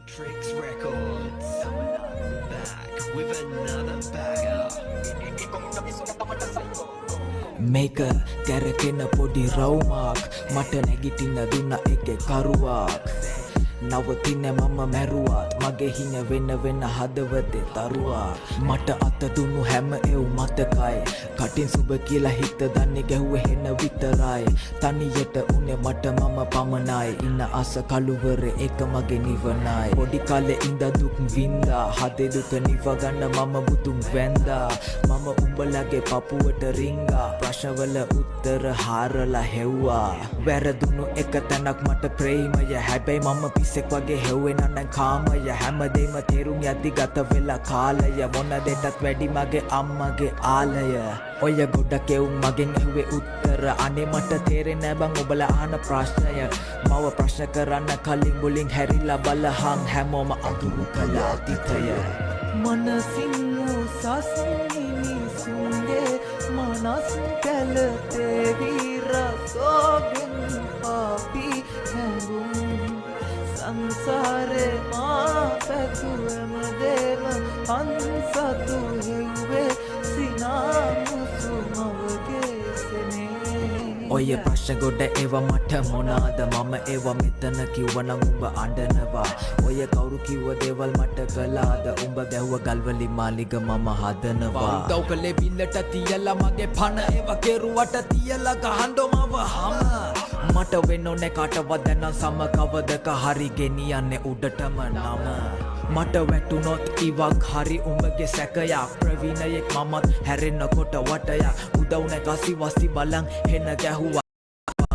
Tricks Records back with another banger. මේක කැරකෙන පොඩි රවුමක් මට නැගිටින්න දුන්න එකේ කරුවක් නවතින මම මැරුවත් මගේ හින වෙන වෙන හදවතේ තරුවා මට අත දුන්නු හැම එව් මතකයි කටින් සුබ කියලා හිත දන්නේ ගැහුවේ හෙන විතරයි තනියට උනේ මට මම පමණයි ඉන්න අස කළුවරේ එක මගේ නිවනයි පොඩි කාලේ ඉඳ දුක් වින්දා හදේ දුක නිව ගන්න මම බුදුන් වැන්දා මම උඹලගේ පපුවට රිංගා ප්‍රශ්නවල උත්තර හාරලා හෙව්වා වැරදුණු එක තැනක් මට ප්‍රේමය හැබැයි මම පිස්සෙක් වගේ හෙව්වෙන නම් කාමය හැමදේම තේරුම් යද්දි ගත වෙලා කාලය මොන දෙයටත් වැඩි මගේ අම්මගේ ආලය ඔය ගොඩක් එවුන් මගෙන් ඇහුවේ උත්තර අනේ මට තේරෙන්නේ බං ඔබලා අහන ප්‍රශ්නය මව ප්‍රශ්න කරන්න කලින් මුලින් හැරිලා බලහන් හැමෝම අතුරු කළා තිතය මනසින් උසස් මිනිසුන්ගේ මනස් කැලතේ විරසෝගෙන් පාපි හැඟුම් සංසාරේ මා පැතුවම දේව අන්සතු හෙව්වේ සිනාමුසු මවගේ සෙනේ ඔය ප්‍රශ්න ගොඩ ඒව මට මොනාද මම ඒව මෙතන කිව්වනම් උඹ අඬනවා ඔය කවුරු කිව්ව දේවල් මට කළාද උඹ ගැහුව ගල්වලි මාලිග මම හදනවා උදව් කළේ බිල්ලට තියලා මගේ පණ ඒව කෙරුවට තියලා ගහන්න මව හම මට වෙන්නෝනේ කාටවත් දැන් සම කවදක හරි ගෙනියන්නේ උඩටම නම මට වැටුනොත් ඉවක් හරි උඹගේ සැකයක් ප්‍රවීණයෙක් මමත් හැරෙන්නකොට වටයක් උදව් නැකසි වසි බලන් හෙන ගැහුවා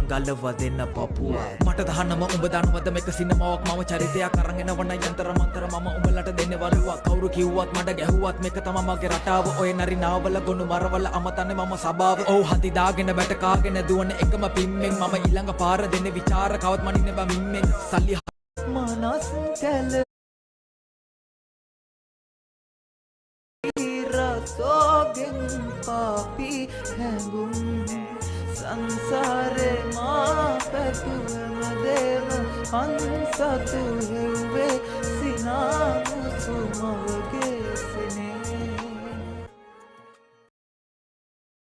ගලව දෙන්න පපුව මට දහන්නම උඹ දන්නවද මේක සිනමාවක් මම චරිතයක් අරන් එනවන යන්තර මන්තර මම උඹලට දෙන්නේ වරුවක් කවුරු කිව්වත් මට ගැහුවත් මේක තමයි මගේ රටාව ඔය නරි නාවල ගොනු මරවල අමතන්නේ මම සබාව ඔව් හති දාගෙන බැට කාගෙන දුවන එකම පිම්මෙන් මම ඊළඟ පාර දෙන්නේ ਵਿਚාර කවත් මනින්නේ බා මිම්මෙන් සල්ලි මනස් කැල රසෝගෙන් පාපි හැඟුම් සංසාරේ මා පැතුවම දේව අන්සතු හෙව්වේ සිනාමුසු මවගේ සෙනේ